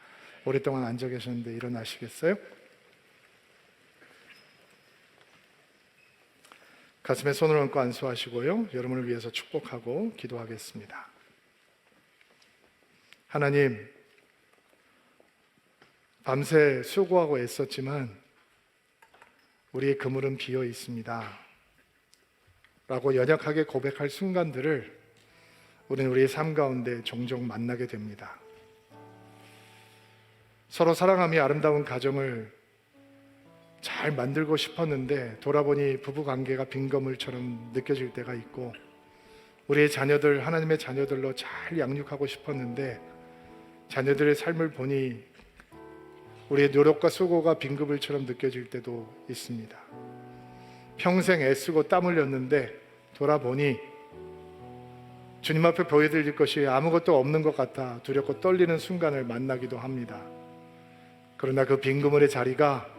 오랫동안 앉아 계셨는데 일어나시겠어요? 가슴에 손을 얹고 안수하시고요. 여러분을 위해서 축복하고 기도하겠습니다. 하나님, 밤새 수고하고 애썼지만 우리의 그물은 비어 있습니다 라고 연약하게 고백할 순간들을 우리는 우리의 삶 가운데 종종 만나게 됩니다. 서로 사랑하며 아름다운 가정을 잘 만들고 싶었는데 돌아보니 부부관계가 빈 그물처럼 느껴질 때가 있고, 우리의 자녀들 하나님의 자녀들로 잘 양육하고 싶었는데 자녀들의 삶을 보니 우리의 노력과 수고가 빈 그물처럼 느껴질 때도 있습니다. 평생 애쓰고 땀 흘렸는데 돌아보니 주님 앞에 보여드릴 것이 아무것도 없는 것 같아 두렵고 떨리는 순간을 만나기도 합니다. 그러나 그 빈 그물의 자리가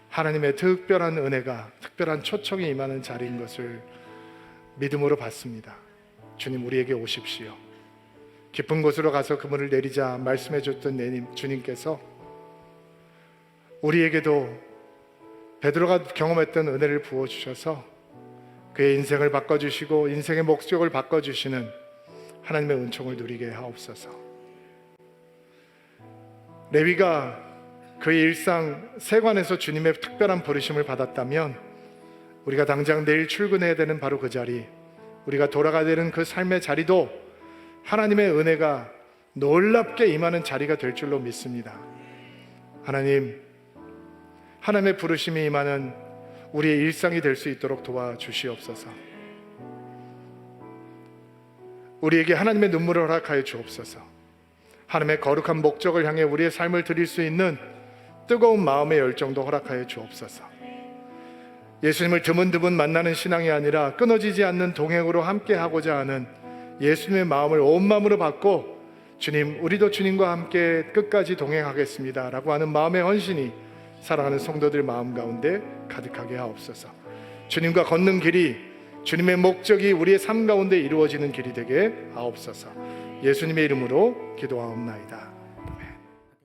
하나님의 특별한 은혜가, 특별한 초청이 임하는 자리인 것을 믿음으로 받습니다. 주님, 우리에게 오십시오. 깊은 곳으로 가서 그물을 내리자 말씀해 줬던 주님께서 우리에게도 베드로가 경험했던 은혜를 부어주셔서 그의 인생을 바꿔주시고 인생의 목적을 바꿔주시는 하나님의 은총을 누리게 하옵소서. 레위가 그의 일상 세관에서 주님의 특별한 부르심을 받았다면 우리가 당장 내일 출근해야 되는 바로 그 자리, 우리가 돌아가야 되는 그 삶의 자리도 하나님의 은혜가 놀랍게 임하는 자리가 될 줄로 믿습니다. 하나님, 하나님의 부르심이 임하는 우리의 일상이 될 수 있도록 도와주시옵소서. 우리에게 하나님의 눈물을 허락하여 주옵소서. 하나님의 거룩한 목적을 향해 우리의 삶을 드릴 수 있는 뜨거운 마음의 열정도 허락하여 주옵소서. 예수님을 드문드문 만나는 신앙이 아니라 끊어지지 않는 동행으로 함께하고자 하는 예수님의 마음을 온 마음으로 받고, 주님, 우리도 주님과 함께 끝까지 동행하겠습니다 라고 하는 마음의 헌신이 사랑하는 성도들 마음 가운데 가득하게 하옵소서. 주님과 걷는 길이, 주님의 목적이 우리의 삶 가운데 이루어지는 길이 되게 하옵소서. 예수님의 이름으로 기도하옵나이다.